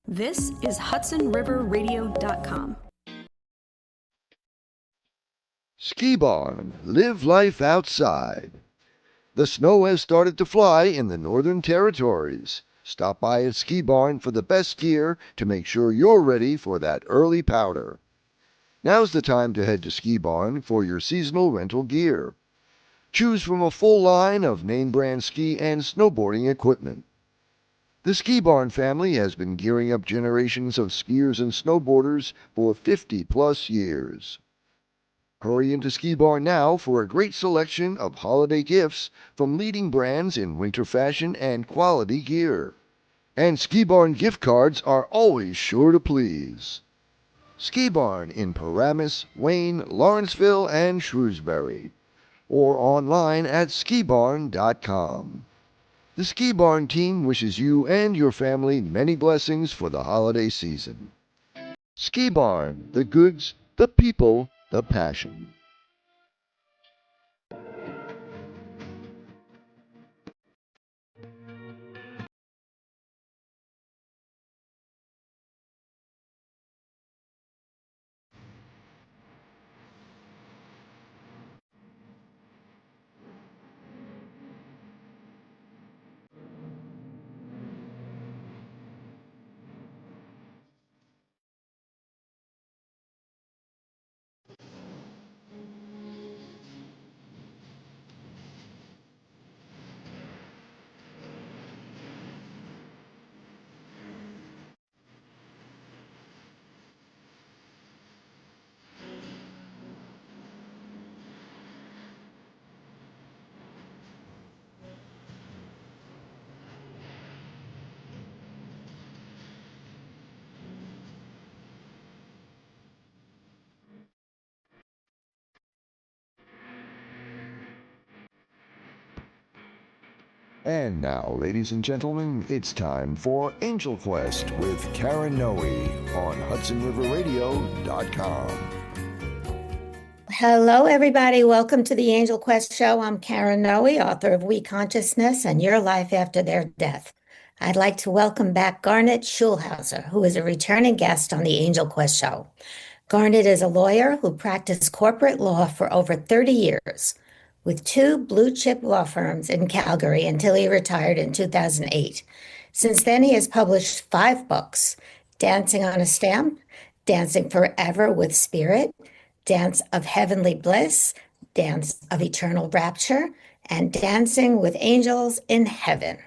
This is HudsonRiverRadio.com. Ski Barn, live life outside. The snow has started to fly in the Northern Territories. Stop by at Ski Barn for the best gear to make sure you're ready for that early powder. Now's the time to head to Ski Barn for your seasonal rental gear. Choose from a full line of name brand ski and snowboarding equipment. The Ski Barn family has been gearing up generations of skiers and snowboarders for 50 plus years. Hurry into Ski Barn now for a great selection of holiday gifts from leading brands in winter fashion and quality gear. And Ski Barn gift cards are always sure to please. Ski Barn in Paramus, Wayne, Lawrenceville, and Shrewsbury. Or online at skibarn.com. The Ski Barn team wishes you and your family many blessings for the holiday season. Ski Barn, the goods, the people, the passion. And now, ladies and gentlemen, it's time for Angel Quest with Karen Noe on HudsonRiverRadio.com. Hello, everybody. Welcome to the Angel Quest Show. I'm Karen Noe, author of We Consciousness and Your Life After Their Death. I'd like to welcome back Garnet Schulhauser, who is a returning guest on the Angel Quest Show. Garnet is a lawyer who practiced corporate law for over 30 years with 2 blue-chip law firms in Calgary until he retired in 2008. Since then, he has published 5 books: Dancing on a Stamp, Dancing Forever with Spirit, Dance of Heavenly Bliss, Dance of Eternal Rapture, and Dancing with Angels in Heaven.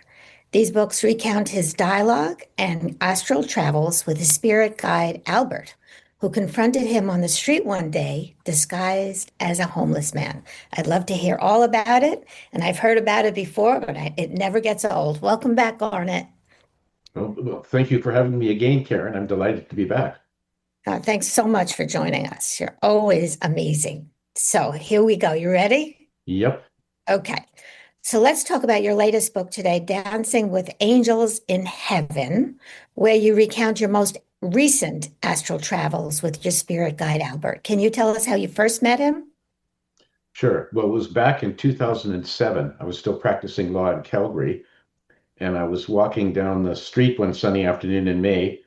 These books recount his dialogue and astral travels with his spirit guide, Albert, who confronted him on the street one day, disguised as a homeless man. I'd love to hear all about it, and I've heard about it before, but it never gets old. Welcome back, Garnet. Well, thank you for having me again, Karen. I'm delighted to be back. Thanks so much for joining us. You're always amazing. So here we go. You ready? Yep. Okay. So let's talk about your latest book today, Dancing with Angels in Heaven, where you recount your most recent astral travels with your spirit guide, Albert. Can you tell us how you first met him? Sure. Well, it was back in 2007. I was still practicing law in Calgary, and I was walking down the street one sunny afternoon in May,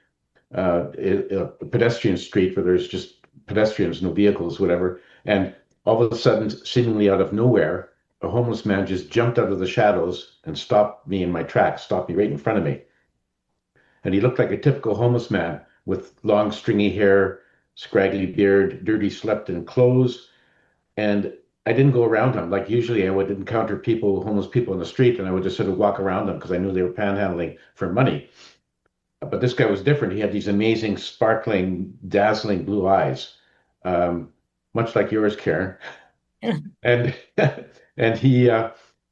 a pedestrian street where there's just pedestrians, no vehicles, whatever. And all of a sudden, seemingly out of nowhere, a homeless man just jumped out of the shadows and stopped me in my tracks, stopped me right in front of me. And he looked like a typical homeless man with long, stringy hair, scraggly beard, dirty, slept-in clothes. And I didn't go around him. Like usually I would encounter people, homeless people in the street, and I would just sort of walk around them because I knew they were panhandling for money. But this guy was different. He had these amazing, sparkling, dazzling blue eyes, much like yours, Karen. And and he,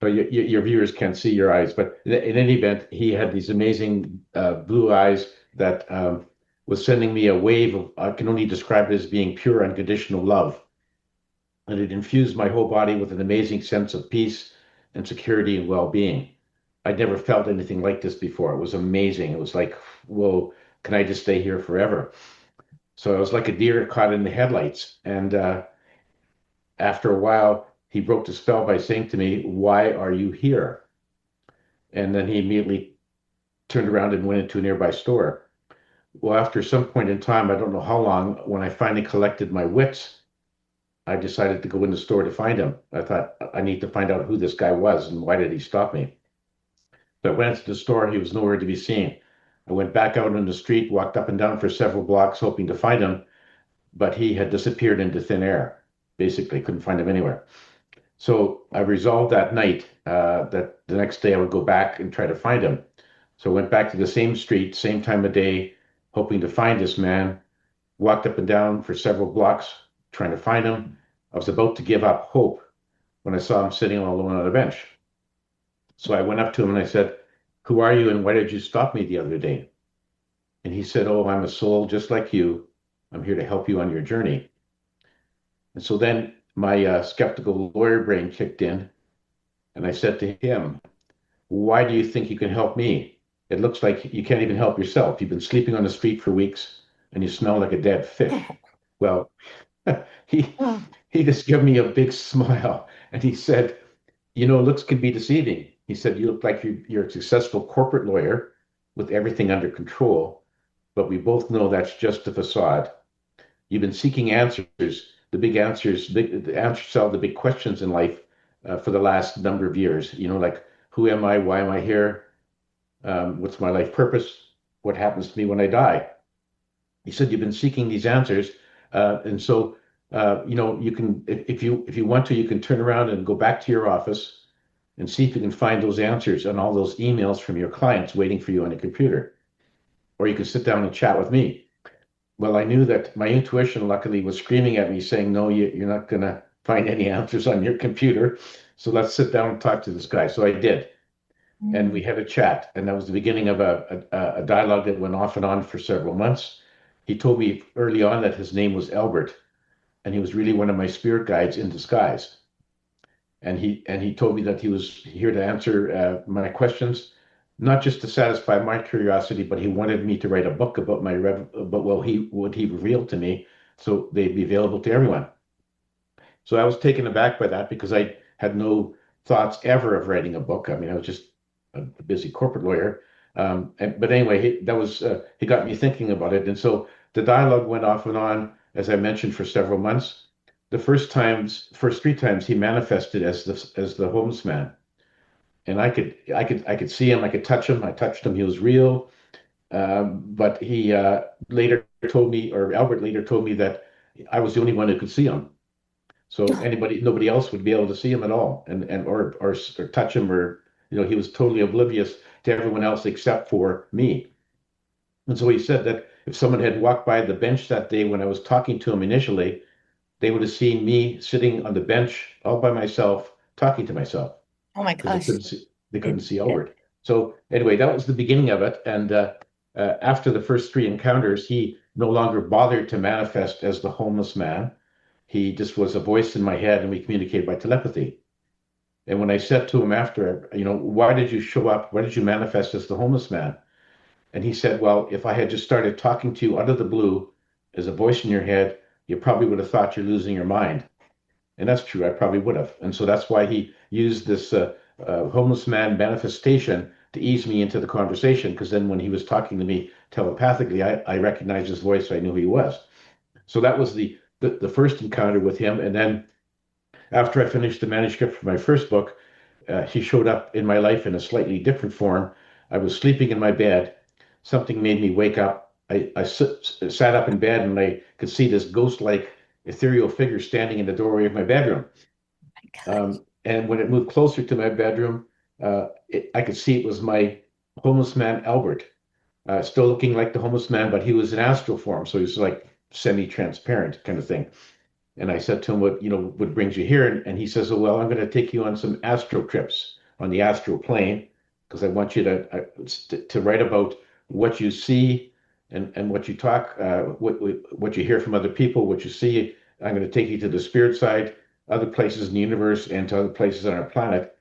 but your viewers can't see your eyes. But in any event, he had these amazing blue eyes that was sending me a wave of, I can only describe it as being pure, unconditional love. And it infused my whole body with an amazing sense of peace and security and well-being. I'd never felt anything like this before. It was amazing. It was like, whoa, can I just stay here forever? So I was like a deer caught in the headlights. And after a while, he broke the spell by saying to me, "Why are you here?" And then he immediately turned around and went into a nearby store. Well, after some point in time, I don't know how long, when I finally collected my wits, I decided to go in the store to find him. I thought, I need to find out who this guy was and why did he stop me. So I went into the store. He was nowhere to be seen. I went back out on the street, walked up and down for several blocks, hoping to find him, but he had disappeared into thin air. Basically, couldn't find him anywhere. So I resolved that night that the next day I would go back and try to find him. So I went back to the same street, same time of day, hoping to find this man. Walked up and down for several blocks trying to find him. I was about to give up hope when I saw him sitting all alone on a bench. So I went up to him and I said, "Who are you and why did you stop me the other day?" And he said, "Oh, I'm a soul just like you. I'm here to help you on your journey." And so then my skeptical lawyer brain kicked in and I said to him, "Why do you think you can help me? It looks like you can't even help yourself. You've been sleeping on the street for weeks and you smell like a dead fish." Well, he Oh, he just gave me a big smile and he said, "Looks can be deceiving." He said, "You look like you're a successful corporate lawyer with everything under control, but we both know that's just a facade. You've been seeking answers, the big answers, the answers to all the big questions in life for the last number of years. Like, who am I? Why am I here? What's my life purpose? What happens to me when I die?" He said, "You've been seeking these answers, and so you can, if you want to, you can turn around and go back to your office and see if you can find those answers and all those emails from your clients waiting for you on a computer, or you can sit down and chat with me." Well, I knew that my intuition, luckily, was screaming at me, saying, "No, you're not going to find any answers on your computer. So let's sit down and talk to this guy." So I did, and we had a chat, and that was the beginning of a dialogue that went off and on for several months. He told me early on that his name was Albert, and he was really one of my spirit guides in disguise. And he told me that he was here to answer my questions, not just to satisfy my curiosity, but he wanted me to write a book about about what he revealed to me, so they'd be available to everyone. So I was taken aback by that because I had no thoughts ever of writing a book. I mean, I was just a busy corporate lawyer. But anyway, he got me thinking about it, and so the dialogue went off and on, as I mentioned, for several months. The first three times, he manifested as the homeless man, and I could see him, I could touch him. I touched him; he was real. But he later told me, or Albert later told me, that I was the only one who could see him. So nobody else would be able to see him at all, or touch him, or he was totally oblivious to everyone else except for me. And so he said that if someone had walked by the bench that day when I was talking to him initially, they would have seen me sitting on the bench all by myself, talking to myself, oh my because gosh. they couldn't see Albert. So anyway, that was the beginning of it. And after the first three encounters, he no longer bothered to manifest as the homeless man. He just was a voice in my head, and we communicated by telepathy. And when I said to him after, "Why did you show up? Why did you manifest as the homeless man?" And he said, "Well, if I had just started talking to you out of the blue as a voice in your head, you probably would have thought you're losing your mind." And that's true. I probably would have. And so that's why he used this homeless man manifestation to ease me into the conversation. Because then when he was talking to me telepathically, I recognized his voice. So I knew who he was. So that was the first encounter with him. And then after I finished the manuscript for my first book, he showed up in my life in a slightly different form. I was sleeping in my bed. Something made me wake up. I sat up in bed and I could see this ghost-like ethereal figure standing in the doorway of my bedroom. And when it moved closer to my bedroom, I could see it was my homeless man, Albert, still looking like the homeless man, but he was in astral form. So he was like semi-transparent kind of thing. And I said to him, what brings you here? And he says, "Oh, well, I'm going to take you on some astral trips on the astral plane, because I want you to write about what you see and what you talk, what you hear from other people, what you see. I'm going to take you to the spirit side, other places in the universe, and to other places on our planet.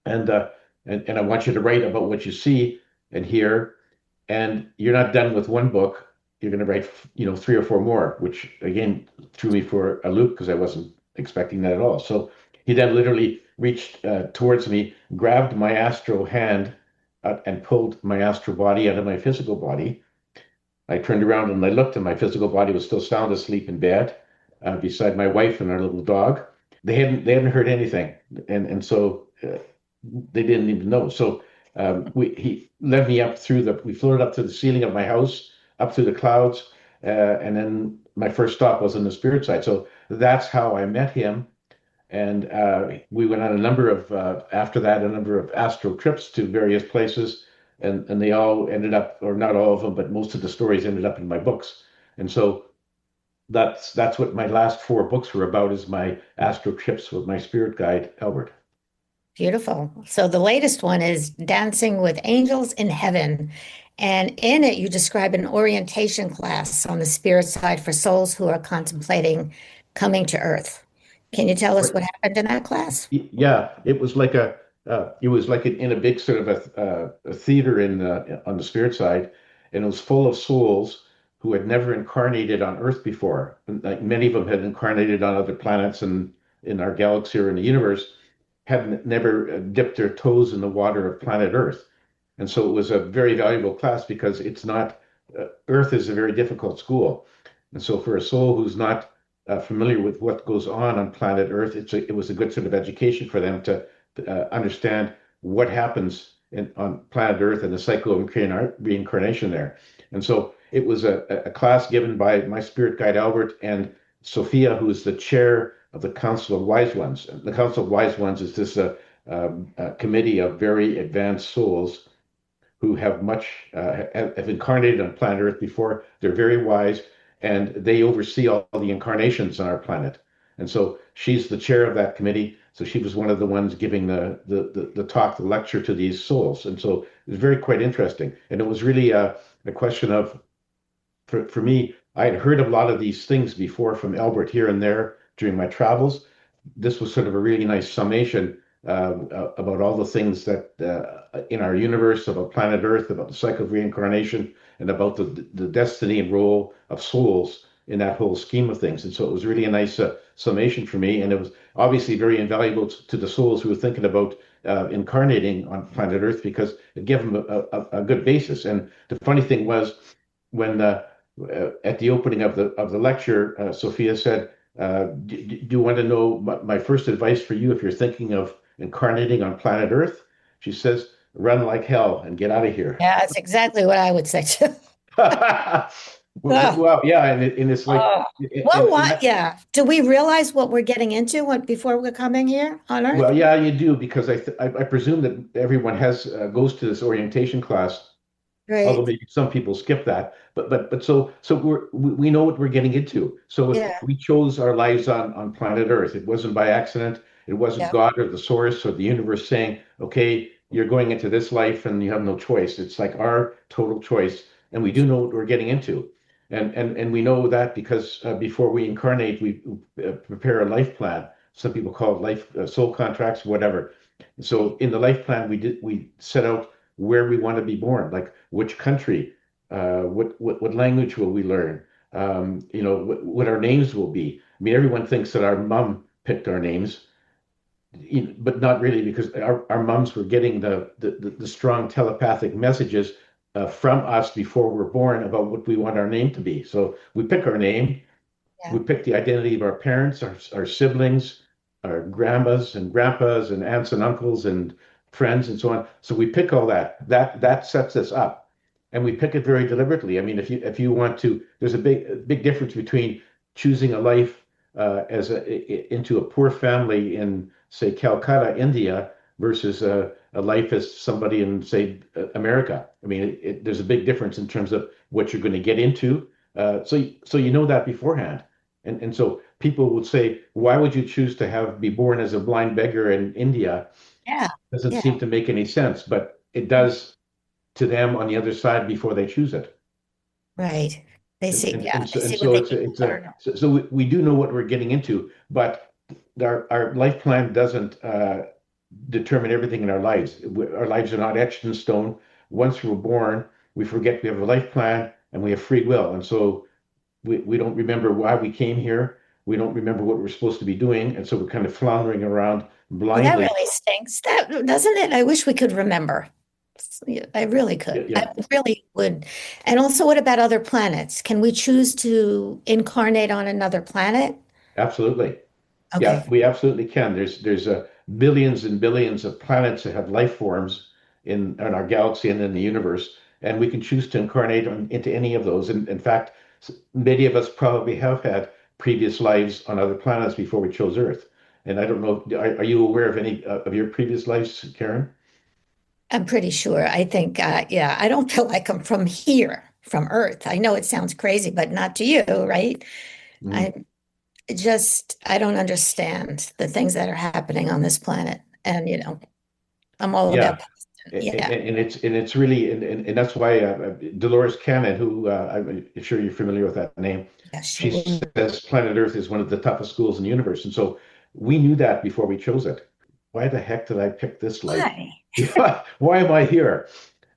And I want you to write about what you see and hear. And you're not done with one book. You're going to write, three or four more," which again threw me for a loop because I wasn't expecting that at all. So he then literally reached towards me, grabbed my astral hand and pulled my astral body out of my physical body. I turned around and I looked, and my physical body was still sound asleep in bed, beside my wife and our little dog. They hadn't heard anything, and so they didn't even know. So we he led me up through the we floated up to the ceiling of my house, up through the clouds, and then my first stop was on the spirit side. So that's how I met him. And we went on a number of after that a number of astral trips to various places, and they all ended up, or not all of them, but most of the stories ended up in my books. And so that's what my last four books were about, is my astral trips with my spirit guide Albert. Beautiful. So the latest one is Dancing with Angels in Heaven. And in it, you describe an orientation class on the spirit side for souls who are contemplating coming to Earth. Can you tell us what happened in that class? Yeah, it was like in a big sort of a theater on the spirit side, and it was full of souls who had never incarnated on Earth before. And, like, many of them had incarnated on other planets and in our galaxy or in the universe, had never dipped their toes in the water of planet Earth. And so it was a very valuable class, because it's not Earth is a very difficult school. And so for a soul who's not familiar with what goes on planet Earth, it was a good sort of education for them to understand what happens on planet Earth and the cycle of reincarnation there. And so it was a class given by my spirit guide Albert and Sophia, who is the chair of the Council of Wise Ones. The Council of Wise Ones is this a committee of very advanced souls who have incarnated on planet Earth before. They're very wise, and they oversee all the incarnations on our planet. And so she's the chair of that committee. So she was one of the ones giving the talk, the lecture to these souls. And so it was very quite interesting. And it was really a question of, for me, I had heard a lot of these things before from Albert here and there during my travels. This was sort of a really nice summation about all the things that in our universe, about planet Earth, about the cycle of reincarnation, and about the destiny and role of souls in that whole scheme of things. And so it was really a nice summation for me, and it was obviously very invaluable to the souls who were thinking about incarnating on planet Earth, because it gave them a good basis. And the funny thing was, when at the opening of the lecture, Sophia said, do you want to know my first advice for you if you're thinking of incarnating on planet Earth? She says, run like hell and get out of here. Yeah, that's exactly what I would say too. Well, yeah, and it's like, Well, what? Yeah. Do we realize what we're getting into before we're coming here on Earth? well, yeah, you do, because I presume that everyone has goes to this orientation class, although Right. maybe some people skip that. But so we know what we're getting into. So Yeah. we chose our lives on planet Earth. It wasn't by accident. It wasn't Yeah. God or the source or the universe saying, okay, you're going into this life and you have no choice. It's like our total choice, and we do know what we're getting into. And we know that because before we incarnate, we prepare a life plan. Some people call it life soul contracts, whatever. So in the life plan, we set out where we want to be born, like which country, what language will we learn, what our names will be. I mean, everyone thinks that our mom picked our names, but not really, because our moms were getting the strong telepathic messages from us before we're born about what we want our name to be. So we pick our name, Yeah. we pick the identity of our parents, our siblings, our grandmas and grandpas and aunts and uncles and friends and so on. So we pick all that. That sets us up, and we pick it very deliberately. I mean, if you want to, there's a big difference between choosing a life into a poor family in, say, Calcutta, India, versus a life as somebody in, say, America. I mean, there's a big difference in terms of what you're going to get into. So you know that beforehand. And so people would say, why would you choose to be born as a blind beggar in India? Yeah. Doesn't Yeah. seem to make any sense, but it does to them on the other side before they choose it. Right. They And see, and, yeah, and they so, and see what so they it's need a, to it's a learn. so we do know what we're getting into, but our life plan doesn't determine everything in our lives. Our lives are not etched in stone. Once we're born, we forget we have a life plan and we have free will. And so we don't remember why we came here. We don't remember what we're supposed to be doing. And so we're kind of floundering around Oh, that blindly. really stinks. That doesn't it? I wish we could remember. I really could. I Yeah, really would. And also, what about other planets? Can we choose to incarnate on another planet? absolutely. Yeah, Okay. we absolutely can. There's billions and billions of planets that have life forms in our galaxy and in the universe, and we can choose to incarnate into any of those. And in fact, many of us probably have had previous lives on other planets before we chose Earth. And I don't know, are you aware of any of your previous lives, Karen? I'm pretty sure. I think, yeah, I don't feel like I'm from here, from Earth. I know it sounds crazy, but not to you, right? Mhm. I I don't understand the things that are happening on this planet. And, I'm all Yeah, about, yeah, and it's really and that's why Dolores Cannon, who I'm sure you're familiar with that name, yeah, she sure. says planet Earth is one of the toughest schools in the universe, and so we knew that before we chose it. Why the heck did I pick this life? Why? Why am I here?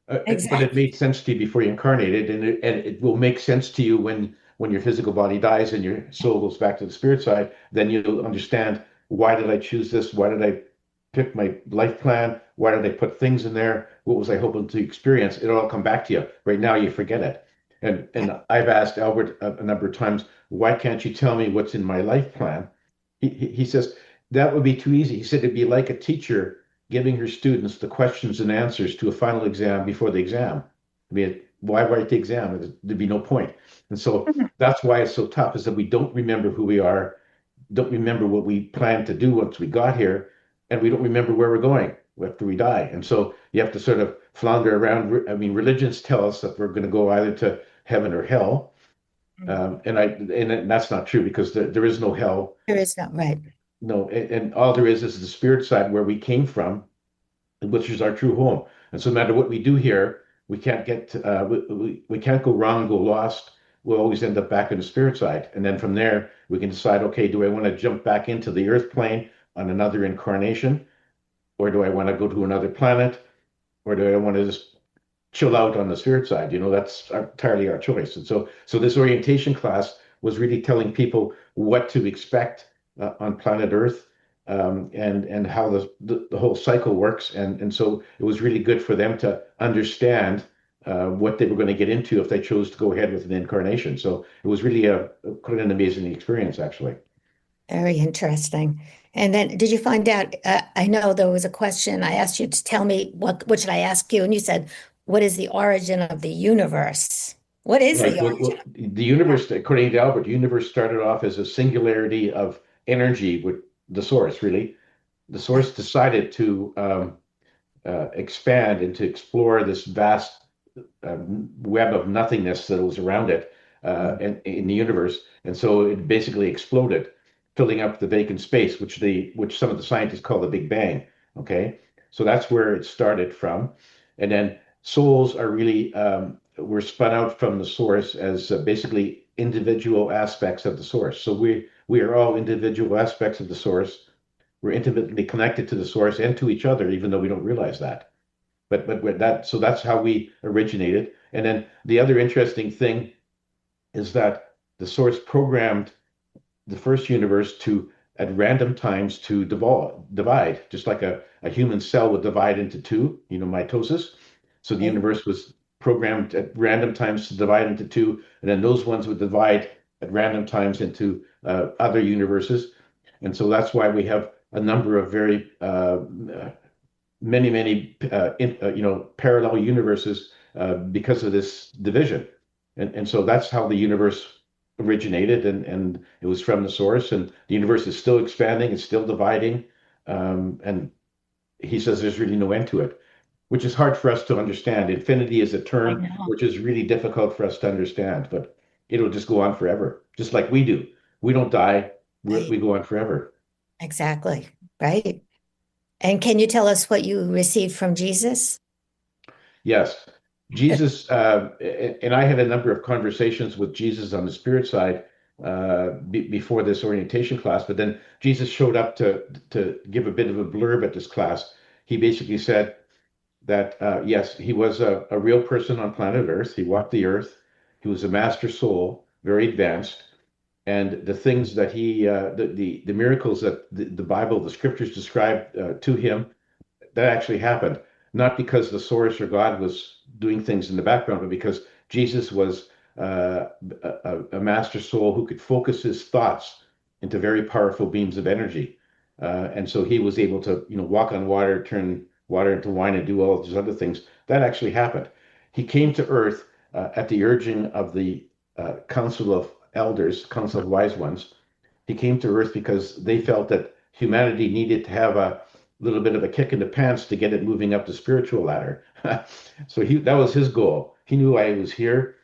But it Exactly. made sense to you before you incarnated, and it will make sense to you when your physical body dies and your soul goes back to the spirit side. Then you'll understand, why did I choose this? Why did I pick my life plan? Why did I put things in there? What was I hoping to experience? It'll all come back to you. Right now, you forget it. And I've asked Albert a number of times, why can't you tell me what's in my life plan? He says that would be too easy. He said it'd be like a teacher giving her students the questions and answers to a final exam before the exam. I mean, why write the exam? There'd be no point. And so Mhm. that's why it's so tough, is that we don't remember who we are, don't remember what we planned to do once we got here, and we don't remember where we're going after we die. And so you have to sort of flounder around. I mean, religions tell us that we're going to go either to heaven or hell. And that's not true, because there is no hell. There is no, right. No, and all there is the spirit side where we came from, which is our true home. And so no matter what we do here, we can't we can't go wrong and go lost. We'll always end up back in the spirit side. And then from there, we can decide, okay, do I want to jump back into the earth plane on another incarnation? Or do I want to go to another planet? Or do I want to just chill out on the spirit side? That's entirely our choice. And so this orientation class was really telling people what to expect on planet Earth, and how the whole cycle works. And so it was really good for them to understand what they were going to get into if they chose to go ahead with an incarnation. So it was really quite an amazing experience, actually. Very interesting. And then did you find out? I know there was a question I asked you to tell me what should I ask you? And you said, what is the origin of the universe? What is Right. the Well, origin? the universe, according to Albert, the universe started off as a singularity of energy with the source, really. The Okay. source decided to expand and to explore this vast web of nothingness that was around it, in the universe. And so it basically exploded, filling up the vacant space, which some of the scientists call the Big Bang. Okay, so that's where it started from. And then souls are really were spun out from the source as basically individual aspects of the source. So we are all individual aspects of the source. We're intimately connected to the source and to each other, even though we don't realize that. But with that, so that's how we originated. And then the other interesting thing is that the source programmed the first universe to, at random times, to divide, just like a human cell would divide into two, mitosis. So the Okay. universe was programmed at random times to divide into two, and then those ones would divide at random times into other universes. And so that's why we have a number of very many parallel universes because of this division. And so that's how the universe originated, and it was from the source, and the universe is still expanding, it's still dividing. And he says there's really no end to it, which is hard for us to understand. Infinity is a I term know. which is really difficult for us to understand, but it'll just go on forever, just like we do. We don't die, Right. we go on forever. Exactly. Right. And can you tell us what you received from Jesus? Yes. Jesus, and I had a number of conversations with Jesus on the spirit side before this orientation class, but then Jesus showed up to give a bit of a blurb at this class. He basically said that, yes, he was a real person on planet Earth. He walked the earth. He was a master soul, very advanced. And the things that the miracles that the Bible, the scriptures described to him, that actually happened. not because the source or God was doing things in the background, but because Jesus was a master soul who could focus his thoughts into very powerful beams of energy. And so he was able to, walk on water, turn water into wine, and do all these other things. That actually happened. He came to Earth at the urging of the Council of Elders, Council of Wise Ones. He came to Earth because they felt that humanity needed to have a little bit of a kick in the pants to get it moving up the spiritual ladder. So that was his goal. He knew why he was here.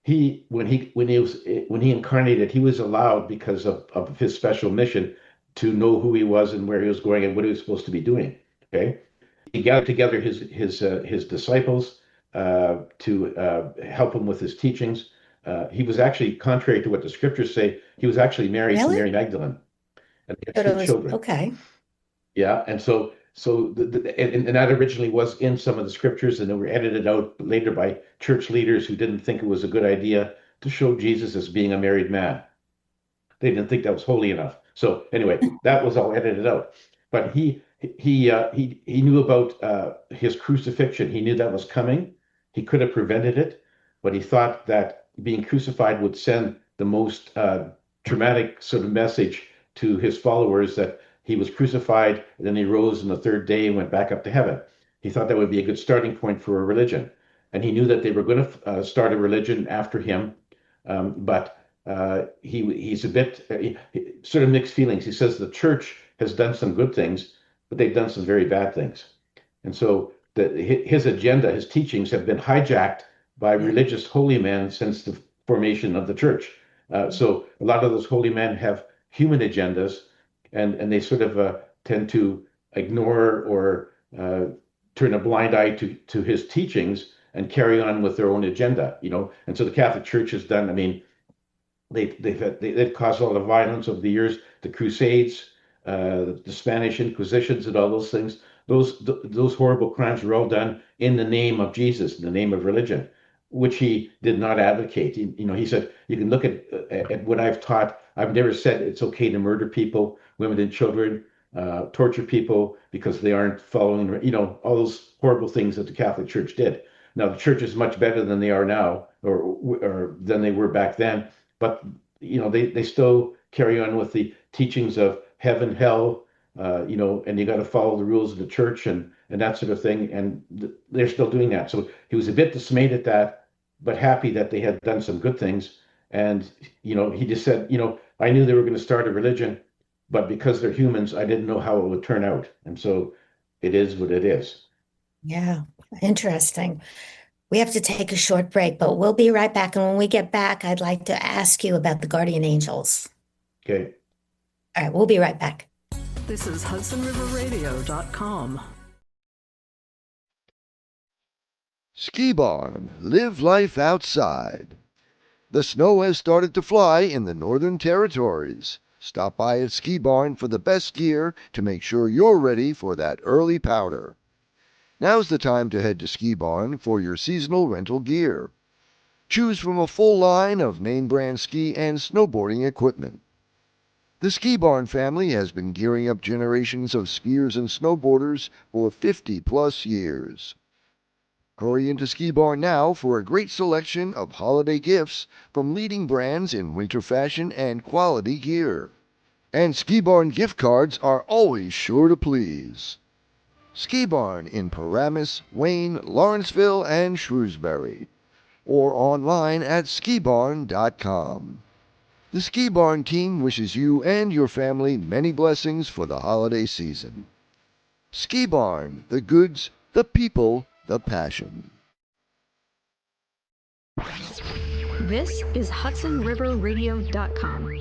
When he incarnated, he was allowed, because of his special mission, to know who he was and where he was going and what he was supposed to be doing. Okay, he gathered together his disciples to help him with his teachings. He was actually, contrary to what the scriptures say, he was actually married to Really? Mary Magdalene, and they But had it two was children. okay. Yeah, and and that originally was in some of the scriptures, and they were edited out later by church leaders who didn't think it was a good idea to show Jesus as being a married man. They didn't think that was holy enough. So anyway, that was all edited out. But he knew about his crucifixion. He knew that was coming. He could have prevented it, but he thought that being crucified would send the most dramatic sort of message to his followers that he was crucified, and then he rose on the third day and went back up to heaven. He thought that would be a good starting point for a religion, and he knew that they were going to start a religion after him, but he's a bit sort of mixed feelings. He says the church has done some good things, but they've done some very bad things. And so his agenda, his teachings have been hijacked by religious holy men since the formation of the church. So a lot of those holy men have human agendas, and they sort of tend to ignore or turn a blind eye to his teachings and carry on with their own agenda, And so the Catholic Church has done, I mean, they've caused a lot of violence over the years. The Crusades, the Spanish Inquisitions, and all those things. Those horrible crimes were all done in the name of Jesus, in the name of religion, which he did not advocate. He said, you can look at what I've taught. I've never said it's okay to murder people, women and children, torture people because they aren't following, all those horrible things that the Catholic Church did. Now the church is much better than they are now, or than they were back then. But they still carry on with the teachings of heaven, hell, and you got to follow the rules of the church and that sort of thing. And they're still doing that. So he was a bit dismayed at that, but happy that they had done some good things. And he just said, I knew they were going to start a religion, but because they're humans, I didn't know how it would turn out. And so it is what it is. Yeah, interesting. We have to take a short break, but we'll be right back. And when we get back, I'd like to ask you about the guardian angels. Okay. All right, we'll be right back. This is HudsonRiverRadio.com. Ski Barn, live life outside. The snow has started to fly in the Northern Territories. Stop by at Ski Barn for the best gear to make sure you're ready for that early powder. Now's the time to head to Ski Barn for your seasonal rental gear. Choose from a full line of name brand ski and snowboarding equipment. The Ski Barn family has been gearing up generations of skiers and snowboarders for 50+ years. Hurry into Ski Barn now for a great selection of holiday gifts from leading brands in winter fashion and quality gear. And Ski Barn gift cards are always sure to please. Ski Barn in Paramus, Wayne, Lawrenceville, and Shrewsbury, or online at skibarn.com. The Ski Barn team wishes you and your family many blessings for the holiday season. Ski Barn, the goods, the people, the passion. This is HudsonRiverRadio.com.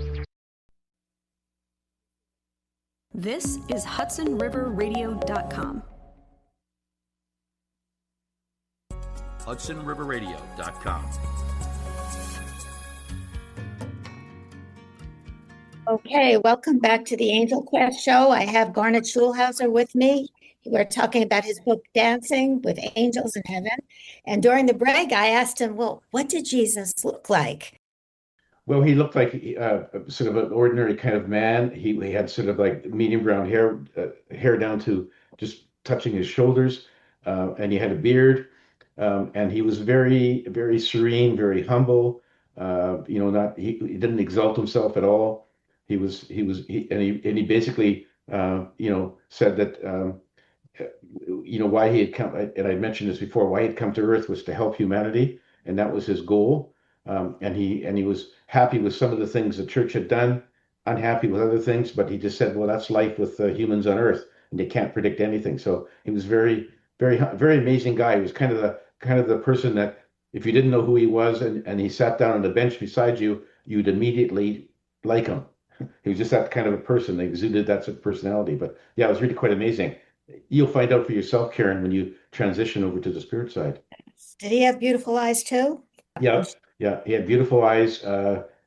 This is HudsonRiverRadio.com. HudsonRiverRadio.com. Okay, welcome back to the Angel Quest show. I have Garnet Schulhauser with me. We're talking about his book, Dancing with Angels in Heaven. And during the break, I asked him, well, what did Jesus look like? Well, he looked like sort of an ordinary kind of man. He had sort of like medium brown hair down to just touching his shoulders. and he had a beard, and he was very, very serene, very humble. Not he didn't exalt himself at all. And he basically, said that. Why he had come, and I mentioned this before, why he'd come to Earth was to help humanity, and that was his goal. And he was happy with some of the things the church had done, unhappy with other things, but he just said, well, that's life with humans on Earth, and they can't predict anything. So he was very, very, very amazing guy. He was kind of the person that if you didn't know who he was, and he sat down on the bench beside you, you'd immediately like him. He was just that kind of a person. They exuded that sort of personality. But yeah, it was really quite amazing. You'll find out for yourself, Karen, when you transition over to the spirit side. Did he have beautiful eyes too? Yeah, yeah. He had beautiful eyes,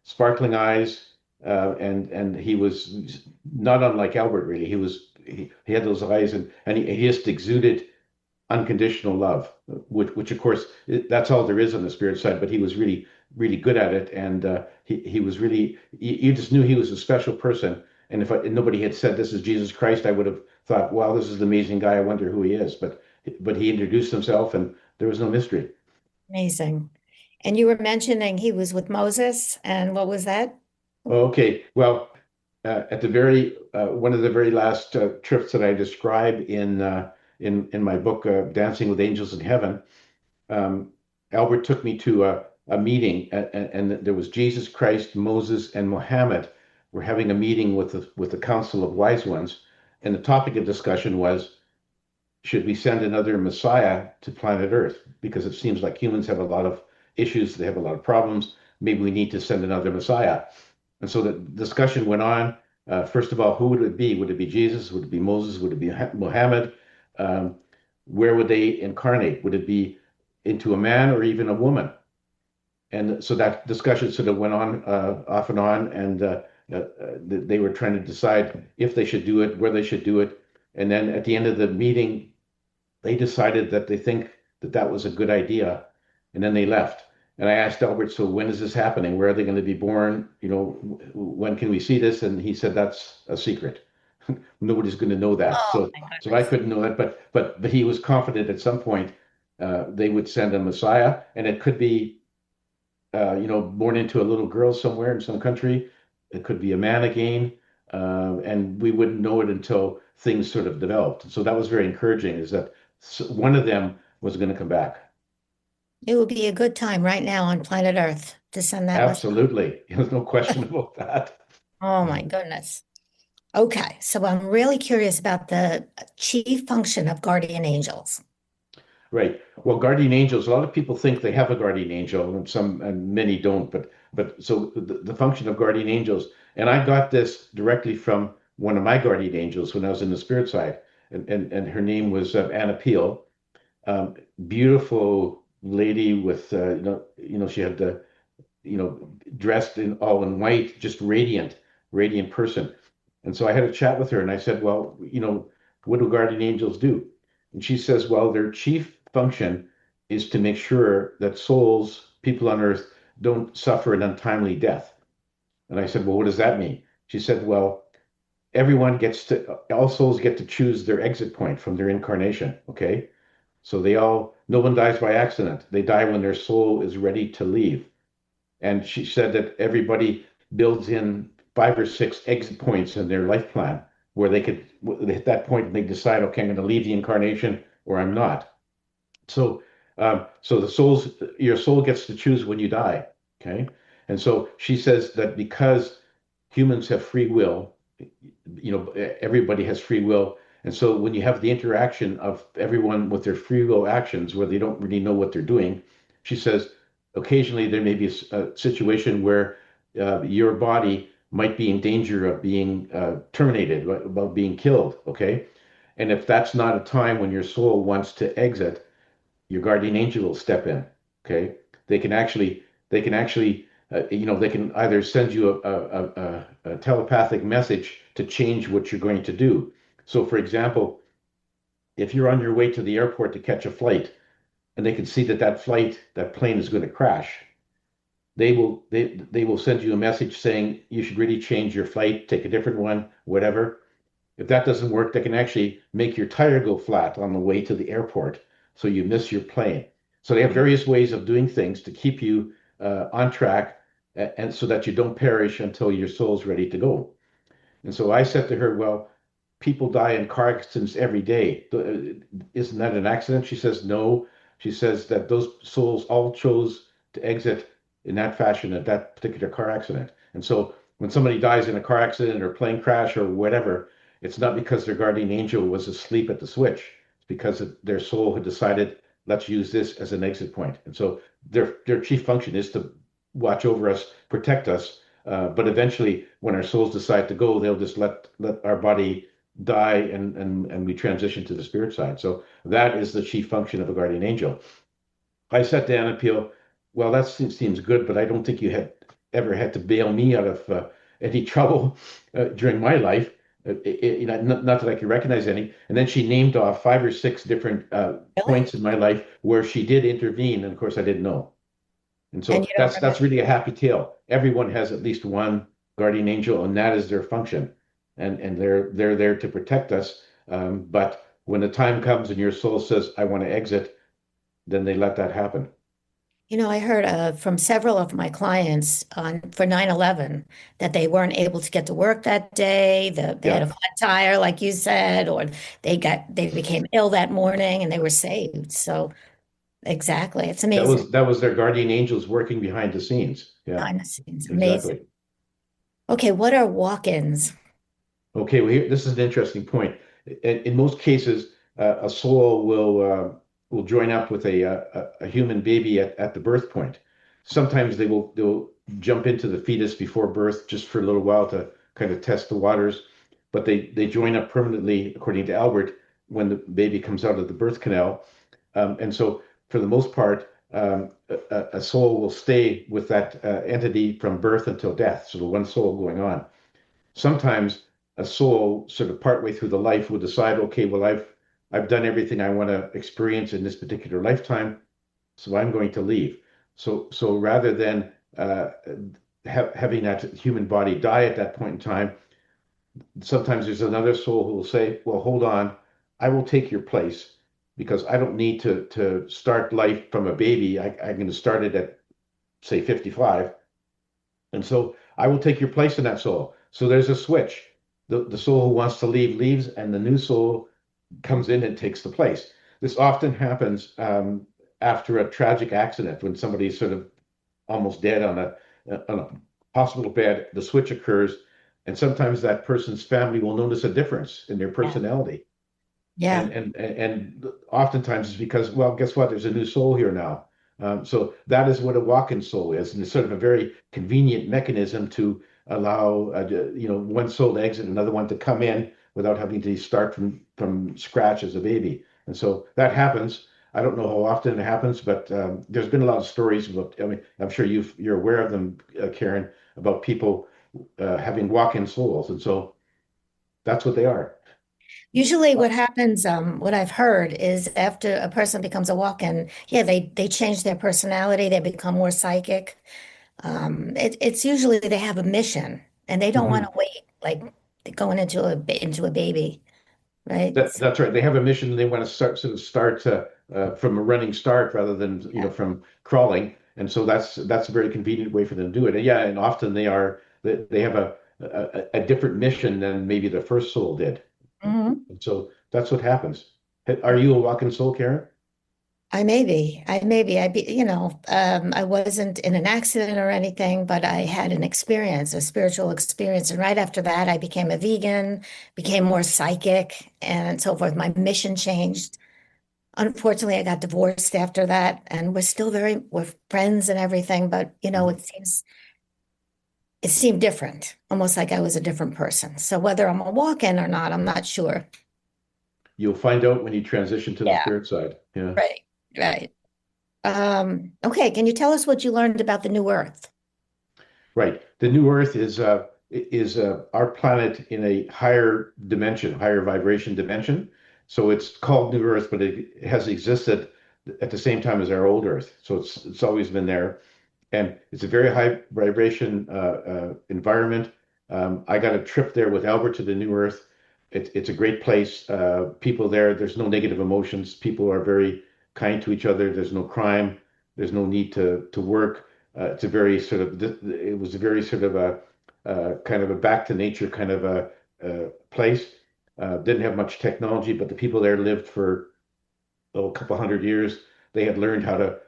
sparkling eyes, and he was not unlike Albert, really. He had those eyes, and he just exuded unconditional love, which of course that's all there is on the spirit side. But he was really, really good at it, and he was really. You just knew he was a special person. And if nobody had said this is Jesus Christ, I would have thought, wow, this is an amazing guy. I wonder who he is. But he introduced himself, and there was no mystery. Amazing. And you were mentioning he was with Moses, and what was that? Okay, well, at the very one of the very last trips that I describe in my book, Dancing with Angels in Heaven, Albert took me to a meeting, and there was Jesus Christ, Moses, and Muhammad were having a meeting with the Council of Wise Ones, and the topic of discussion was, should we send another Messiah to planet Earth? Because it seems like humans have a lot of issues, they have a lot of problems. Maybe we need to send another Messiah. And so the discussion went on. First of all, who would it be? Would it be Jesus? Would it be Moses? Would it be Muhammad? Where would they incarnate? Would it be into a man or even a woman? And so that discussion sort of went on off and on, and they were trying to decide if they should do it, where they should do it. And then at the end of the meeting, they decided that they think that was a good idea, and then they left. And I asked Albert, so when is this happening? Where are they going to be born? When can we see this? And he said, that's a secret. Nobody's going to know that. Oh, So I couldn't know that, but he was confident at some point they would send a Messiah, and it could be, born into a little girl somewhere in some country. It could be a man again, and we wouldn't know it until things sort of developed. So that was very encouraging, is that one of them was going to come back. It would be a good time right now on planet Earth to send that message. Absolutely. There's no question about that. Oh my goodness. Okay, so I'm really curious about the chief function of guardian angels. Right. Well, guardian angels, a lot of people think they have a guardian angel, and many don't. But so the function of guardian angels, and I got this directly from one of my guardian angels when I was in the spirit side, and her name was Anna Peel. Beautiful lady with she had the dressed in all in white, just radiant person. And so I had a chat with her, and I said, well, what do guardian angels do? And she says, well, their chief function is to make sure that souls, people on earth, don't suffer an untimely death. And I said, well, what does that mean? She said, well, all souls get to choose their exit point from their incarnation. Okay. So no one dies by accident. They die when their soul is ready to leave. And she said that everybody builds in 5 or 6 exit points in their life plan where they could, at that point, they decide, okay, I'm going to leave the incarnation or I'm not. So, your soul gets to choose when you die. Okay. And so she says that because humans have free will, everybody has free will. And so when you have the interaction of everyone with their free will actions where they don't really know what they're doing, she says, occasionally there may be a situation where your body might be in danger of being terminated, about being killed. Okay. And if that's not a time when your soul wants to exit, your guardian angel will step in. Okay. They can actually, they can either send you a telepathic message to change what you're going to do. So, for example, if you're on your way to the airport to catch a flight, and they can see that plane is going to crash, they will send you a message saying you should really change your flight, take a different one, whatever. If that doesn't work, they can actually make your tire go flat on the way to the airport, so you miss your plane. So they have various ways of doing things to keep you on track, and so that you don't perish until your soul's ready to go. And so I said to her, well, people die in car accidents every day. Isn't that an accident? She says, no. She says that those souls all chose to exit in that fashion at that particular car accident. And so when somebody dies in a car accident or plane crash or whatever, it's not because their guardian angel was asleep at the switch. It's because their soul had decided, let's use this as an exit point. And so their chief function is to watch over us, protect us. But eventually, when our souls decide to go, they'll just let our body die, and we transition to the spirit side. So that is the chief function of a guardian angel. I said to Anna Peel, well, that seems good, but I don't think you had ever had to bail me out of any trouble during my life. Not that I could recognize any. And then she named off 5 or 6 different Really? points in my life where she did intervene, and of course I didn't know. And And so you don't that's remember? really a happy tale. Everyone has at least one guardian angel, and that is their function. And they're there to protect us. But when the time comes and your soul says, I want to exit, then they let that happen. I heard from several of my clients for 9/11 that they weren't able to get to work that day. They had a Yeah. flat tire, like you said, or they became ill that morning and they were saved. So exactly, it's That amazing. was that was their guardian angels working behind the scenes. Yeah, Behind the scenes, amazing. exactly. Okay, what are walk-ins? Okay, well, this is an interesting point. In most cases, a soul will join up with a human baby at the birth point. Sometimes they'll jump into the fetus before birth just for a little while to kind of test the waters, but they join up permanently, according to Albert, when the baby comes out of the birth canal. And so, for the most part, a soul will stay with that entity from birth until death. So the one soul going on. Sometimes a soul sort of partway through the life will decide, okay, well, I've done everything I want to experience in this particular lifetime, so I'm going to leave. So rather than having that human body die at that point in time, sometimes there's another soul who will say, well, hold on, I will take your place because I don't need to start life from a baby. I'm going to start it at, say, 55. And so I will take your place in that soul. So there's a switch. The soul who wants to leave leaves, and the new soul comes in and takes the place. This often happens after a tragic accident when somebody's sort of almost dead on a hospital bed. The switch occurs, and sometimes that person's family will notice a difference in their Yeah. personality. Yeah. And oftentimes it's because, well, guess what? There's a new soul here now. So that is what a walk-in soul is, and it's sort of a very convenient mechanism to allow one soul to exit, another one to come in without having to start from scratch as a baby. And so that happens. I don't know how often it happens, but there's been a lot of stories about. I mean, I'm sure you're aware of them, Karen, about people having walk-in souls, and so that's what they are. Usually what happens, what I've heard is after a person becomes a walk-in, yeah, they change their personality, they become more psychic. It's usually they have a mission and they don't want to Mhm. wait, like going into a baby, right? That's right. They have a mission. They want to start from a running start rather than Yeah. from crawling. And so that's a very convenient way for them to do it. And yeah, and often they have a different mission than maybe the first soul did. Mhm. And so that's what happens. Are you a walking soul, Karen? I wasn't in an accident or anything, but I had an experience, a spiritual experience. And right after that, I became a vegan, became more psychic and so forth. My mission changed. Unfortunately, I got divorced after that, and we're friends and everything, but Mhm. it seemed different, almost like I was a different person. So whether I'm a walk-in or not, I'm not sure. You'll find out when you transition to the Yeah, spirit side. Yeah. right, right. Okay, can you tell us what you learned about the new Earth? Right. The new Earth is our planet in a higher dimension, higher vibration dimension. So it's called New Earth, but it has existed at the same time as our old Earth. So it's always been there, and it's a very high vibration environment. I got a trip there with Albert to the New Earth, it's a great place. People there, there's no negative emotions. People are very kind to each other. There's no crime. There's no need to work. It's a very sort of it was a very sort of a kind of a back to nature kind of a place. Didn't have much technology, but the people there lived for a couple hundred years. They had learned how to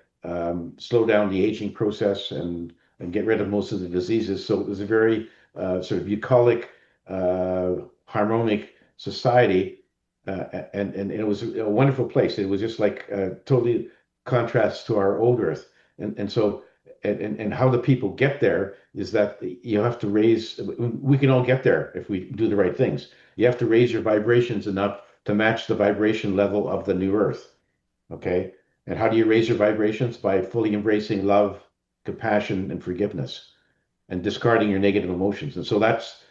slow down the aging process and get rid of most of the diseases. So it was a very sort of bucolic, harmonic society, and it was a wonderful place. It was just like totally contrast to our old Earth, and so and how the people get there is that you have to raise. We can all get there if we do the right things. You have to raise your vibrations enough to match the vibration level of the new Earth. Okay, and how do you raise your vibrations? By fully embracing love, compassion, and forgiveness, and discarding your negative emotions. And so that's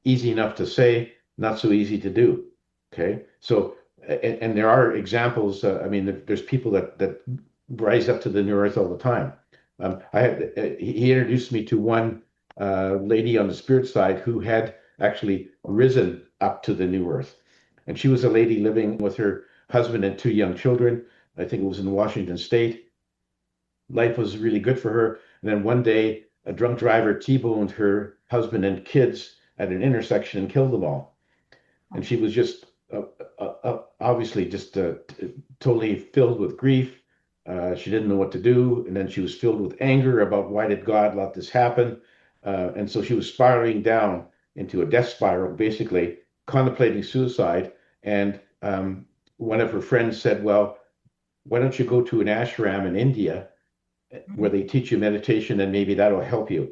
easy enough to say, not so easy to do. Okay, so and there are examples. I mean, there's people that rise up to the new earth all the time. I had he introduced me to one lady on the spirit side who had actually risen up to the new earth, and she was a lady living with her husband and two young children. I think it was in Washington State. Life was really good for her. And then one day, a drunk driver T-boned her husband and kids at an intersection and killed them all. And she was just obviously just totally filled with grief. She didn't know what to do. And then she was filled with anger about why did God let this happen? And so she was spiraling down into a death spiral, basically contemplating suicide. And one of her friends said, well, why don't you go to an ashram in India where they teach you meditation and maybe that'll help you.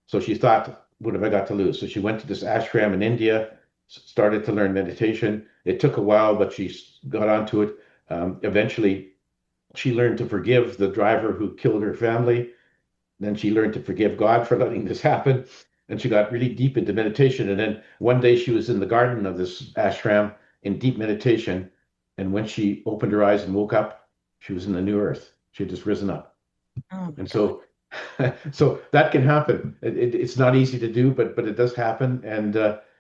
So she thought, what have I got to lose? So she went to this ashram in India, started to learn meditation. It took a while, but she got onto it. Eventually, she learned to forgive the driver who killed her family. Then she learned to forgive God for letting this happen. And she got really deep into meditation. And then one day she was in the garden of this ashram in deep meditation. And when she opened her eyes and woke up, she was in the new earth. She had just risen up. Oh, And so, so that can happen. It's not easy to do, but it does happen, and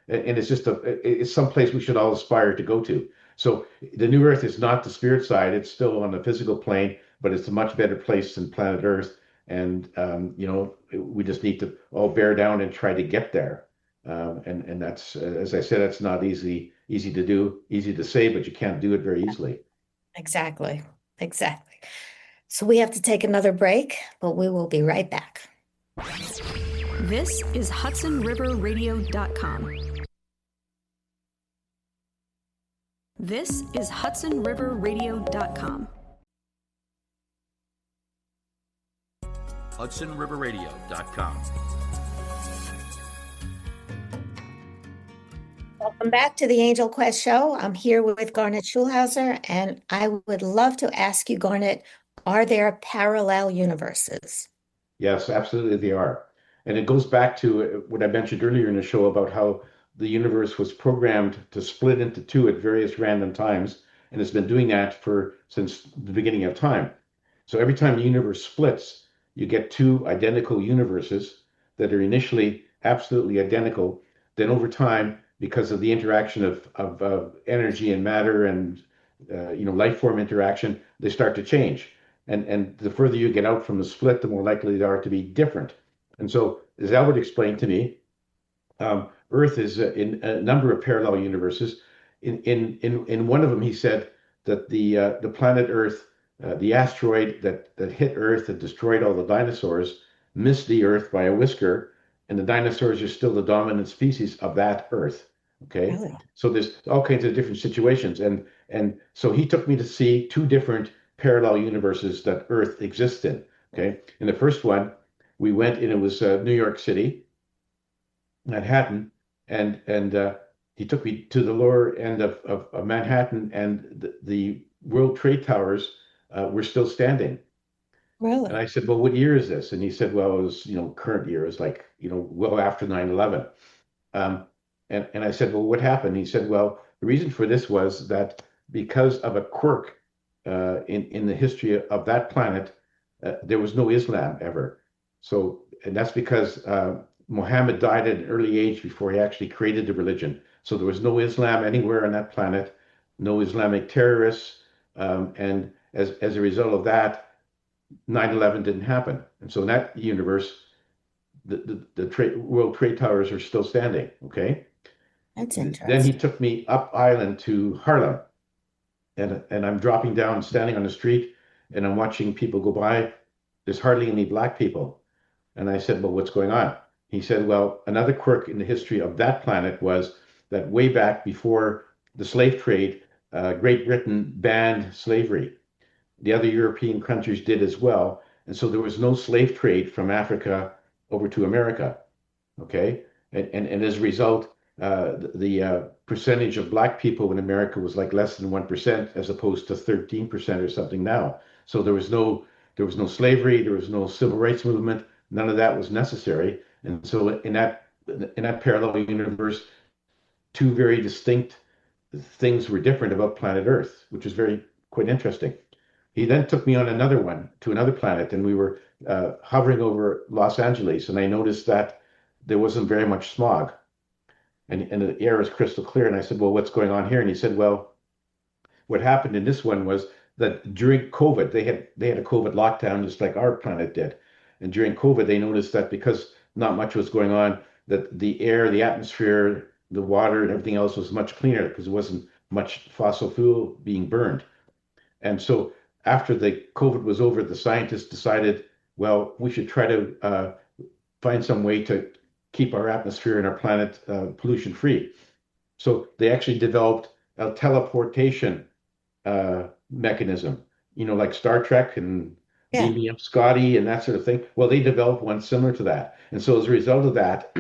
it's just it's some place we should all aspire to go to. So the new Earth is not the spirit side; it's still on the physical plane, but it's a much better place than planet Earth. And you know, we just need to all bear down and try to get there. And that's, as I said, that's not easy to do, easy to say, but you can't do it very easily. exactly. Exactly. So we have to take another break, but we will be right back. This is HudsonRiverRadio.com. This is HudsonRiverRadio.com. HudsonRiverRadio.com. Welcome back to the Angel Quest Show. I'm here with Garnet Schulhauser, and I would love to ask you, Garnet, are there parallel universes? Yes, absolutely they are. And it goes back to what I mentioned earlier in the show about how the universe was programmed to split into two at various random times, and it's been doing that since the beginning of time. So every time the universe splits, you get two identical universes that are initially absolutely identical. Then over time, because of the interaction of energy and matter and life form interaction, they start to change. And the further you get out from the split, the more likely they are to be different. And so, as Albert explained to me, Earth is in a number of parallel universes. In one of them, he said that the planet Earth, the asteroid that hit Earth and destroyed all the dinosaurs, missed the Earth by a whisker, and the dinosaurs are still the dominant species of that Earth. Okay, Really? so there's all kinds of different situations, and so he took me to see two different parallel universes that Earth exists in. Okay, in the first one, we went and it was New York City, Manhattan, and he took me to the lower end of Manhattan, and the World Trade Towers were still standing. Really? And I said, "Well, what year is this?" And he said, "Well, it was current year. It was like well after 9/11." And I said, "Well, what happened?" He said, "Well, the reason for this was that because of a quirk in the history of that planet, there was no Islam ever. And that's because Muhammad died at an early age before he actually created the religion. So there was no Islam anywhere on that planet, no Islamic terrorists, and as a result of that, 9/11 didn't happen. And so in that universe, the World Trade Towers are still standing. Okay. That's Then he interesting. took me up island to Harlem, and I'm dropping down, standing on the street, and I'm watching people go by. There's hardly any black people. And I said, well, what's going on? He said, well, another quirk in the history of that planet was that way back before the slave trade, Great Britain banned slavery. The other European countries did as well. And so there was no slave trade from Africa over to America. Okay. And as a result, the percentage of black people in America was like less than 1% as opposed to 13% or something now. So there was no slavery, there was no civil rights movement, none of that was necessary. And so in that parallel universe, two very distinct things were different about planet Earth, which is very quite interesting. He then took me on another one to another planet, and we were hovering over Los Angeles, and I noticed that there wasn't very much smog, and the air is crystal clear. And I said, "Well, what's going on here?" And he said, "Well, what happened in this one was that during COVID, they had a COVID lockdown just like our planet did, and during COVID, they noticed that because not much was going on, that the air, the atmosphere, the water, and everything else was much cleaner because there wasn't much fossil fuel being burned." And so after the COVID was over, the scientists decided, well, we should try to find some way to keep our atmosphere and our planet pollution free. So they actually developed a teleportation mechanism, like Star Trek and Yeah. Beam Me Up Scotty and that sort of thing. Well, they developed one similar to that. And so as a result of that,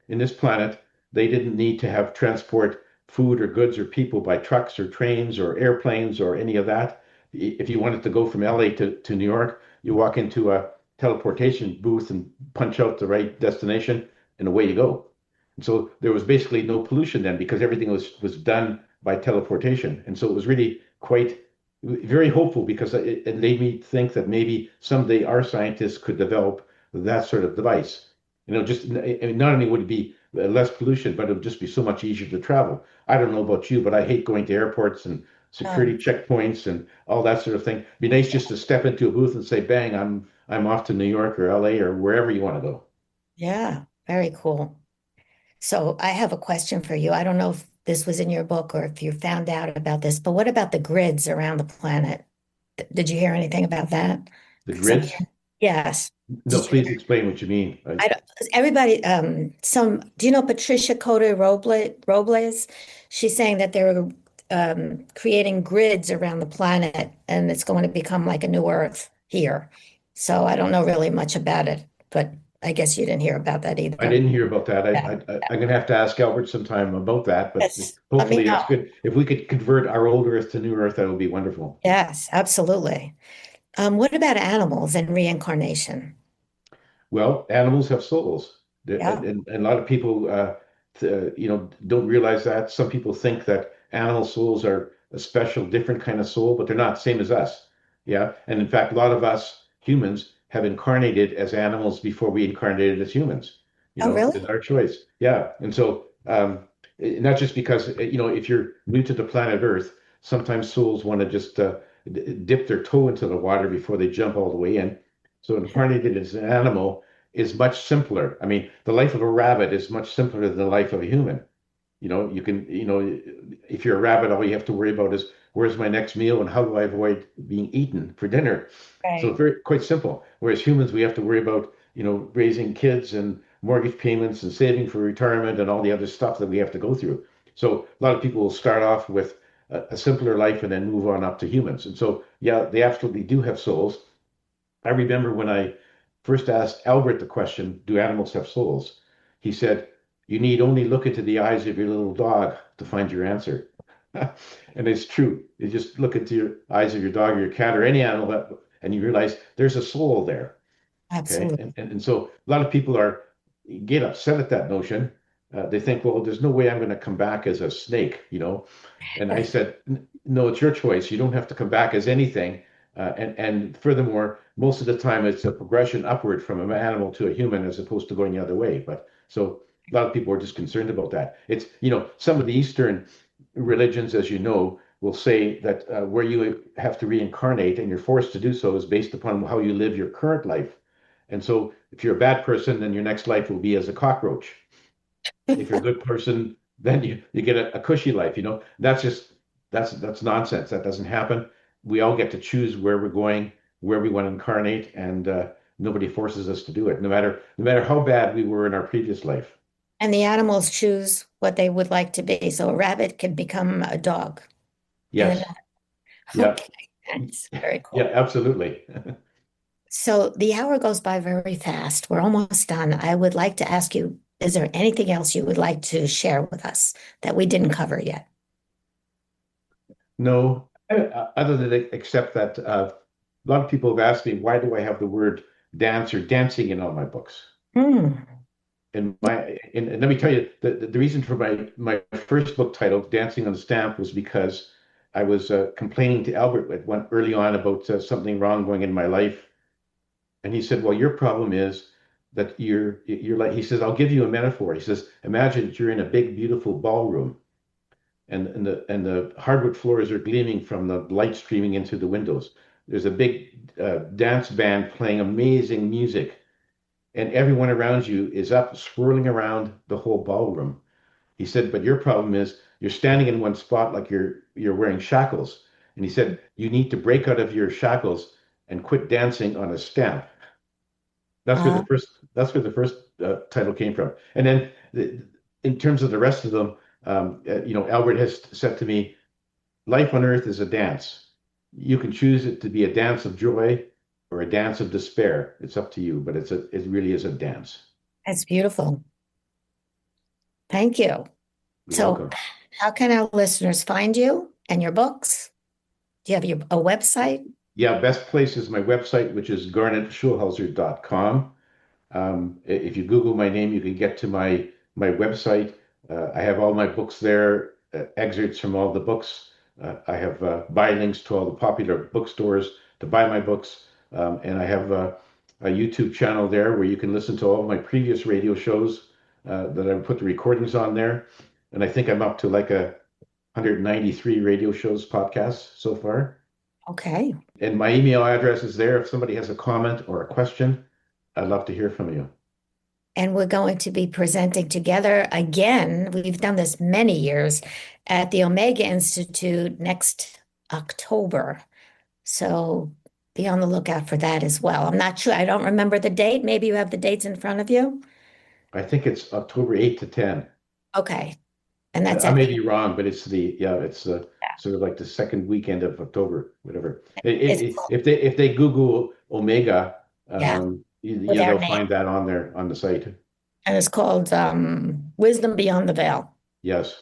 in this planet, they didn't need to have transport food or goods or people by trucks or trains or airplanes or any of that. If you wanted to go from LA to New York, you walk into a teleportation booth and punch out the right destination, and away you go. And so there was basically no pollution then because everything was done by teleportation. And so it was really quite very hopeful because it made me think that maybe someday our scientists could develop that sort of device. Just not only would it be less pollution, but it would just be so much easier to travel. I don't know about you, but I hate going to airports and security Um, checkpoints and all that sort of thing. It'd be nice just to step into a booth and say, "Bang, I'm off to New York or LA or wherever you want to go." yeah, very cool. So I have a question for you. I don't know if this was in your book or if you found out about this, but what about the grids around the planet? Did you hear anything about that? The Some, grids? yes. No, Did you? please explain what you mean. I don't, everybody, do you know Patricia Cota Robles? She's saying that they're creating grids around the planet and it's going to become like a new Earth here. So I don't know really much about it, but I guess you didn't hear about that I either. didn't hear about that. Yeah. I'm going to have to ask Albert sometime about that, but Yes, let me hopefully know. that's good. If we could convert our old Earth to new Earth, that would be wonderful. Yes, absolutely. What about animals and reincarnation? Well, animals have souls, Yeah. and a lot of people, don't realize that. Some people think that animal souls are a special, different kind of soul, but they're not same as us. Yeah, and in fact, a lot of us humans have incarnated as animals before we incarnated as humans. Oh, It's really? our choice. Yeah, and so not just because if you're new to the planet Earth, sometimes souls want to just dip their toe into the water before they jump all the way in. So incarnated as an animal is much simpler. I mean, the life of a rabbit is much simpler than the life of a human. You can, if you're a rabbit, all you have to worry about is where's my next meal and how do I avoid being eaten for dinner. So Right. it's very quite simple. Whereas humans, we have to worry about, raising kids and mortgage payments and saving for retirement and all the other stuff that we have to go through. So a lot of people will start off with a simpler life and then move on up to humans. And so, yeah, they absolutely do have souls. I remember when I first asked Albert the question, do animals have souls? He said, you need only look into the eyes of your little dog to find your answer. And it's true. You just look into your eyes of your dog or your cat or any animal and you realize there's a soul there. Okay. Absolutely. And so a lot of people get upset at that notion. They think, well, there's no way I'm going to come back as a snake. And I said, no, it's your choice. You don't have to come back as anything. And furthermore, most of the time it's a progression upward from an animal to a human as opposed to going the other way. But so A lot of people are just concerned about that. It's, some of the Eastern religions, as you know, will say that where you have to reincarnate and you're forced to do so is based upon how you live your current life. And so if you're a bad person, then your next life will be as a cockroach. If you're a good person, then you get a cushy life, That's just that's nonsense. That doesn't happen. We all get to choose where we're going, where we want to incarnate, and nobody forces us to do it, no matter how bad we were in our previous life. And the animals choose what they would like to be. So a rabbit can become a dog. And Yes. Yeah. okay, that's very Yeah, cool. absolutely. So the hour goes by very fast. We're almost done. I would like to ask you, is there anything else you would like to share with us that we didn't cover yet? No, other than except that a lot of people have asked me, why do I have the word dance or dancing in all my books? Hmm. And let me tell you, the reason for my first book title, Dancing on the Stamp, was because I was complaining to Albert early on about something wrong going in my life. And he said, well, your problem is that you're like, he says, I'll give you a metaphor. He says, imagine that you're in a big, beautiful ballroom and the hardwood floors are gleaming from the light streaming into the windows. There's a big dance band playing amazing music, and everyone around you is up swirling around the whole ballroom. He said, but your problem is you're standing in one spot like you're wearing shackles. And he said, you need to break out of your shackles and quit dancing on a stamp. Uh, That's where the first title came from. And then in terms of the rest of them, Albert has said to me, life on earth is a dance. You can choose it to be a dance of joy or a dance of despair. It's up to you, but it really is a dance. that's beautiful. Thank you. You're So, welcome. how can our listeners find you and your books? Do you have a website? Yeah, best place is my website, which is garnetschulhauser.com. If you Google my name, you can get to my website. I have all my books there, excerpts from all the books. I have buy links to all the popular bookstores to buy my books, and I have a YouTube channel there where you can listen to all my previous radio shows that I put the recordings on there. And I think I'm up to like 193 radio shows, podcasts so far. Okay. And my email address is there. If somebody has a comment or a question, I'd love to hear from you. And we're going to be presenting together again. We've done this many years at the Omega Institute next October. So be on the lookout for that as well. I'm not sure. I don't remember the date. Maybe you have the dates in front of you. I think it's October 8 to 10. Okay. And that's I at may the, be wrong, but it's sort of like the second weekend of October, whatever. it's, If they Google Omega, yeah, with our they'll name. find that on there on the site. And it's called Wisdom Beyond the Veil. Yes.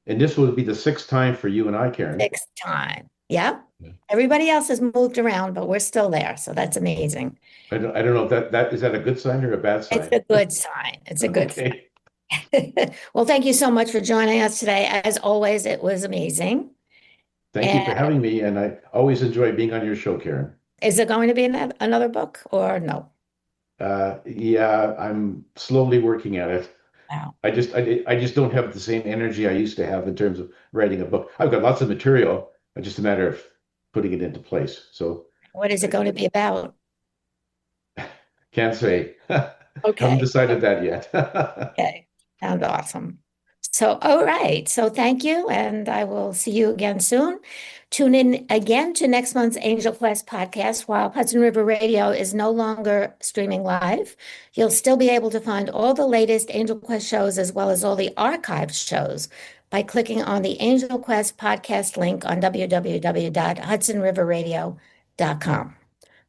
And this will be the sixth time for you and I, Karen. Sixth time. Yeah. Yeah. Everybody else has moved around, but we're still there. So that's amazing. I don't know if that is that a good sign or a bad It's sign? a good sign. It's a good sign. Okay. Well, thank you so much for joining us today. As always, it was amazing. Thank you And for having me, and I always enjoy being on your show, Karen. is there going to be another book or no? Yeah, I'm slowly working at it. Wow. I just don't have the same energy I used to have in terms of writing a book. I've got lots of material, it's just a matter of putting it into place. So What is it going to be about? can't say. Haven't Okay. decided that yet. Okay. Sounds awesome. So, all right. So thank you. And I will see you again soon. Tune in again to next month's Angel Quest podcast. While Hudson River Radio is no longer streaming live, you'll still be able to find all the latest Angel Quest shows as well as all the archived shows by clicking on the Angel Quest podcast link on www.hudsonriverradio.com.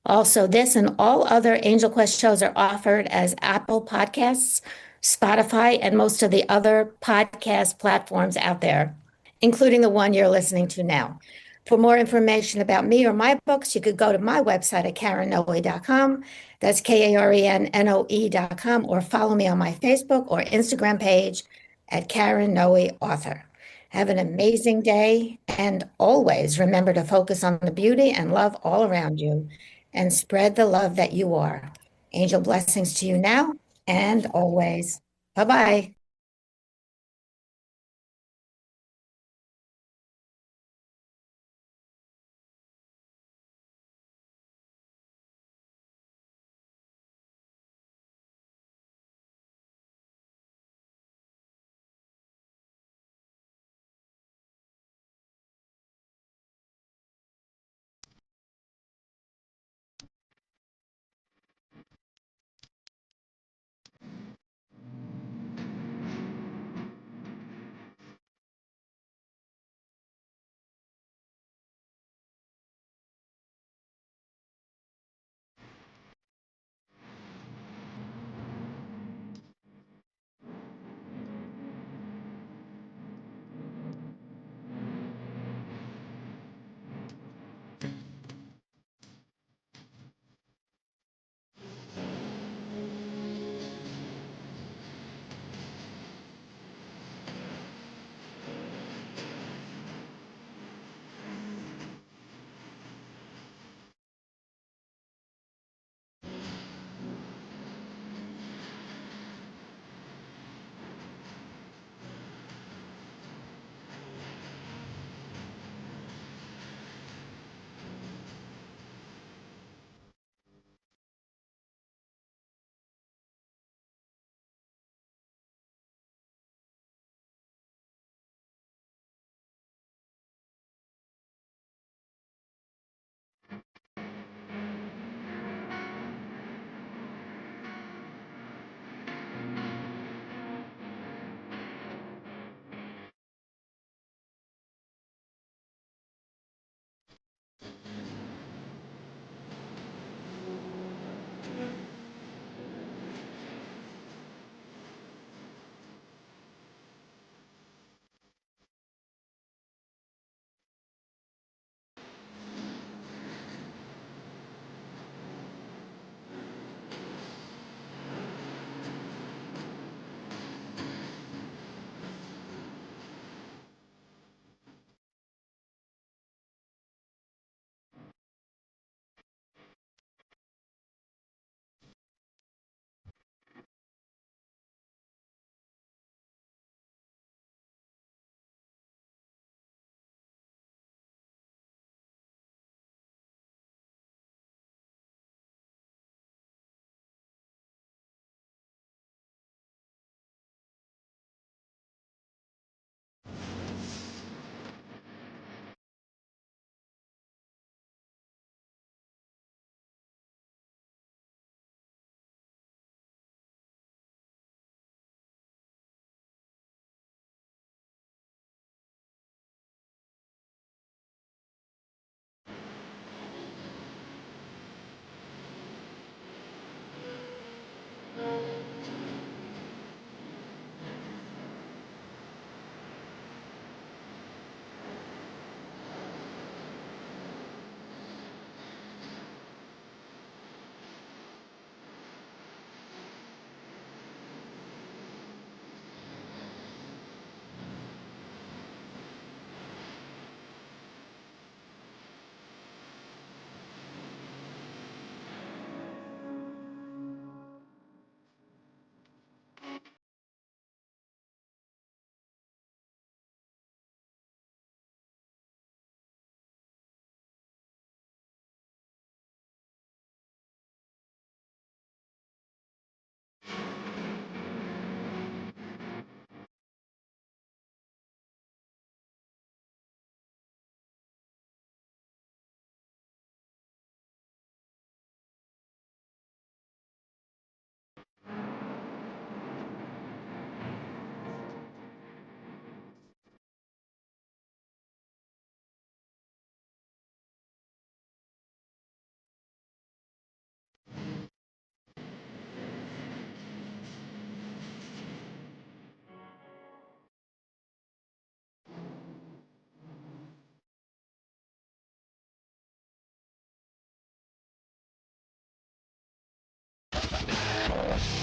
Also, this and all other Angel Quest shows are offered as Apple Podcasts, Spotify, and most of the other podcast platforms out there, including the one you're listening to now. For more information about me or my books, you could go to my website at KarenNoe.com. That's KarenNoe.com, or follow me on my Facebook or Instagram page at Karen Noe Author. Have an amazing day, and always remember to focus on the beauty and love all around you and spread the love that you are. Angel blessings to you now and always. Bye-bye.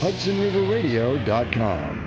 HudsonRiverRadio.com.